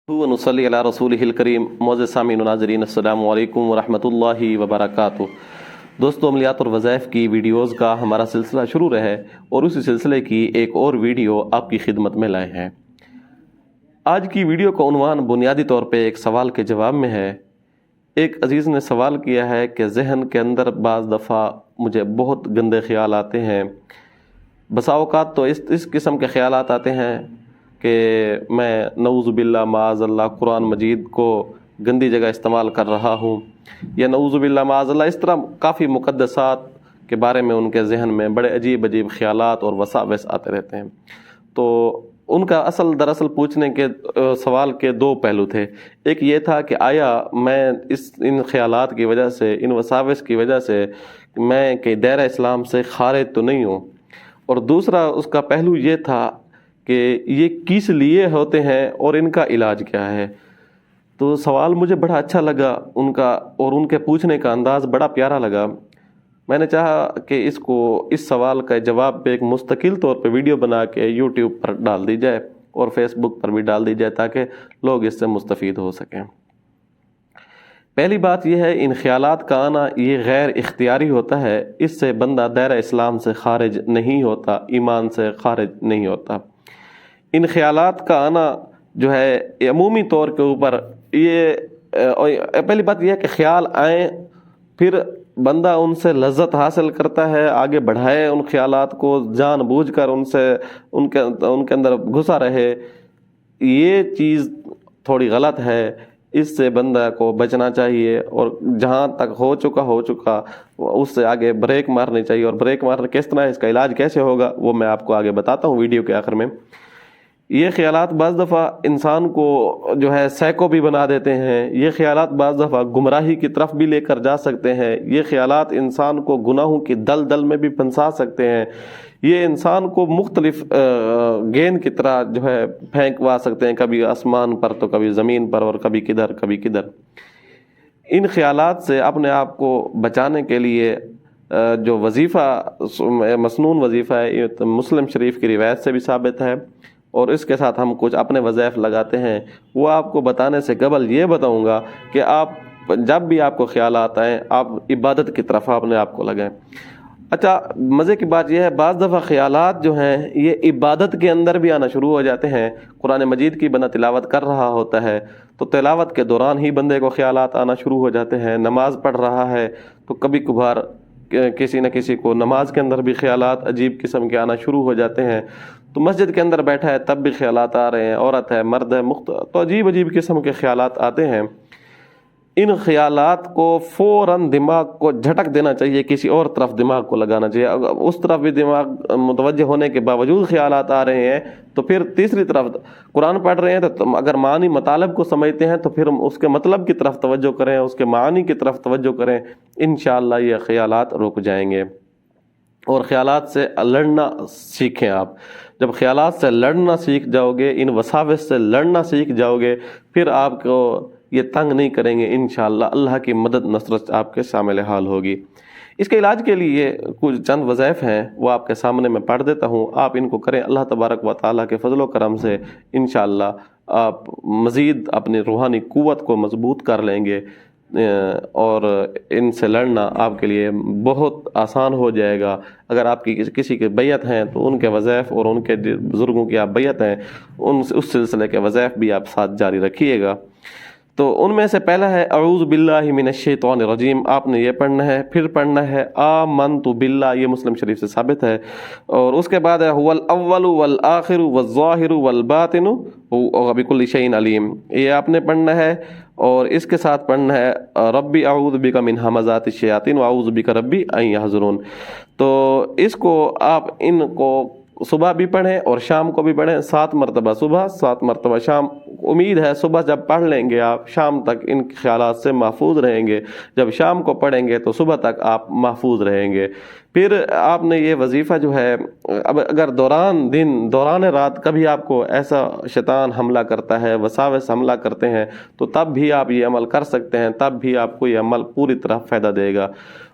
नसल्ली अला रसूलिहिल करीम। मोअज़्ज़िज़ सामीन व नाज़रीन, अस्सलामु अलैकुम व रहमतुल्लाहि व बरकातुहू। दोस्तों, अमलियात और वज़ाइफ की वीडियोज़ का हमारा सिलसिला शुरू रहे और उसी सिलसिले की एक और वीडियो आपकी खिदमत में लाए हैं। आज की वीडियो का उन्वान बुनियादी तौर पे एक सवाल के जवाब में है। एक अजीज़ ने सवाल किया है कि जहन के अंदर बाज़ दफ़ा मुझे बहुत गंदे ख्याल आते हैं। बसा औक़ात तो इस किस्म के ख्यालात आते हैं कि मैं नऊज़ुबिल्लाह माअज़ल्लाह कुरान मजीद को गंदी जगह इस्तेमाल कर रहा हूँ, या नऊज़ुबिल्लाह माअज़ल्लाह इस तरह काफ़ी मुक़द्दसात के बारे में उनके जहन में बड़े अजीब अजीब ख्यालात और वसावस आते रहते हैं। तो उनका दरअसल पूछने के सवाल के दो पहलू थे। एक ये था कि आया मैं इन ख्यालात की वजह से, इन वसावस की वजह से मैं कि दायरा इस्लाम से खारिज तो नहीं हूँ, और दूसरा उसका पहलू ये था कि ये किस लिए होते हैं और इनका इलाज क्या है। तो सवाल मुझे बड़ा अच्छा लगा उनका, और उनके पूछने का अंदाज़ बड़ा प्यारा लगा। मैंने चाहा कि इस सवाल का जवाब पे एक मुस्तकिल तौर पे वीडियो बना के यूट्यूब पर डाल दी जाए और फेसबुक पर भी डाल दी जाए ताकि लोग इससे मुस्तफ़ीद हो सकें। पहली बात यह है, इन ख्यालात का आना ये गैर इख्तियारी होता है। इससे बंदा दायरा इस्लाम से खारिज नहीं होता, ईमान से खारिज नहीं होता। इन ख्यालात का आना जो है अमूमी तौर के ऊपर पहली बात यह है कि ख्याल आए, फिर बंदा उनसे लज्जत हासिल करता है, आगे बढ़ाए उन ख्यालात को, जानबूझकर उनके अंदर घुसा रहे। ये चीज़ थोड़ी गलत है, इससे बंदा को बचना चाहिए, और जहाँ तक हो चुका उससे आगे ब्रेक मारनी चाहिए। और ब्रेक मारना किस तरह, इसका इलाज कैसे होगा, वो मैं आपको आगे बताता हूँ वीडियो के आखिर में। ये ख्यालात बाज़ दफ़ा इंसान को जो है सैको भी बना देते हैं। ये ख्यालात बाज़ दफ़ा गुमराही की तरफ भी लेकर जा सकते हैं। ये ख्यालात इंसान को गुनाहों की दलदल में भी फंसा सकते हैं। ये इंसान को मुख्तलिफ गेंद की तरह जो है फेंकवा सकते हैं, कभी आसमान पर तो कभी ज़मीन पर, और कभी किधर कभी किधर। इन ख्यालात से अपने आप को बचाने के लिए जो वजीफ़ा, मसनून वजीफ़ा है, ये तो मुस्लिम शरीफ की रिवायत से भी साबित है, और इसके साथ हम कुछ अपने वज़ाइफ लगाते हैं। वो आपको बताने से कबल ये बताऊंगा कि आप जब भी आपको ख्याल आता है, आप इबादत की तरफ अपने आप को लगाएं। अच्छा, मज़े की बात यह है, बाज़ दफ़ा ख्यालात जो हैं ये इबादत के अंदर भी आना शुरू हो जाते हैं। कुरान मजीद की बंदा तिलावत कर रहा होता है तो तिलावत के दौरान ही बंदे को ख्यालात आना शुरू हो जाते हैं। नमाज पढ़ रहा है तो कभी कभार किसी न किसी को नमाज के अंदर भी ख्यालात अजीब किस्म के आना शुरू हो जाते हैं। तो मस्जिद के अंदर बैठा है तब भी ख्यालात आ रहे हैं, औरत है, मर्द है, तो अजीब अजीब किस्म के ख्यालात आते हैं। इन ख्यालात को फ़ौरन दिमाग को झटक देना चाहिए, किसी और तरफ दिमाग को लगाना चाहिए। अगर उस तरफ भी दिमाग मुतवज्जे होने के बावजूद ख्यालात आ रहे हैं तो फिर तीसरी तरफ कुरान पढ़ रहे हैं तो अगर मानी मतलब को समझते हैं तो फिर उसके मतलब की तरफ तवज्जो करें, उसके मानी की तरफ तवज्जो करें। इंशाअल्लाह ये ख्यालात रुक जाएंगे। और ख्यालात से लड़ना सीखें आप। जब ख्यालात से लड़ना सीख जाओगे, इन वसावस से लड़ना सीख जाओगे, फिर आपको ये तंग नहीं करेंगे। इंशाअल्लाह अल्लाह की मदद नसरत आपके शामिल हाल होगी। इसके इलाज के लिए कुछ चंद वज़ाइफ हैं, वो आपके सामने मैं पढ़ देता हूँ, आप इनको करें। अल्लाह तबारक व तआला के फजल व करम से इंशाअल्लाह आप मज़ीद अपनी रूहानी क़ुव्वत को मज़बूत कर लेंगे, और इनसे लड़ना आपके लिए बहुत आसान हो जाएगा। अगर आपकी किसी के बैयत हैं तो उनके वज़ाइफ और उनके बुज़ुर्गों की आप बैयत हैं, उस सिलसिले के वज़ाइफ भी आप साथ जारी रखिएगा। तो उनमें से पहला है अऊज़ु बिल्लाहि मिनश्शैतानिर रजीम। आपने ये पढ़ना है, फिर पढ़ना है आमनतु बिल्लाह, ये मुस्लिम शरीफ से साबित है। और उसके बाद है हुवल अव्वलु वल आखिरु वज़ ज़ाहिरु वल बातिनु व बिकुल्लि शैइन अलीम, ये आपने पढ़ना है। और इसके साथ पढ़ना है रब्बी अऊज़ु बिका मिन हमाज़ातिश शयातीन व अऊज़ु बिका रब्बी अन यहज़ुरून। तो इसको आप इनको सुबह भी पढ़ें और शाम को भी पढ़ें, 7 मरतबा सुबह 7 मरतबा शाम। उम्मीद है सुबह जब पढ़ लेंगे आप, शाम तक इन ख्यालात से महफूज रहेंगे। जब शाम को पढ़ेंगे तो सुबह तक आप महफूज रहेंगे। फिर आपने ये वजीफ़ा जो है, अब अगर दौरान दिन दौरान रात कभी आपको ऐसा शैतान हमला करता है, वसावस हमला करते हैं, तो तब भी आप ये अमल कर सकते हैं। तब भी आपको ये अमल पूरी तरह फ़ायदा देगा।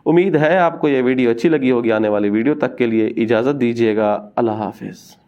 उम्मीद है आपको ये वीडियो अच्छी लगी होगी। आने वाली वीडियो तक के लिए इजाज़त दीजिएगा। अल्लाह हाफ़िज़।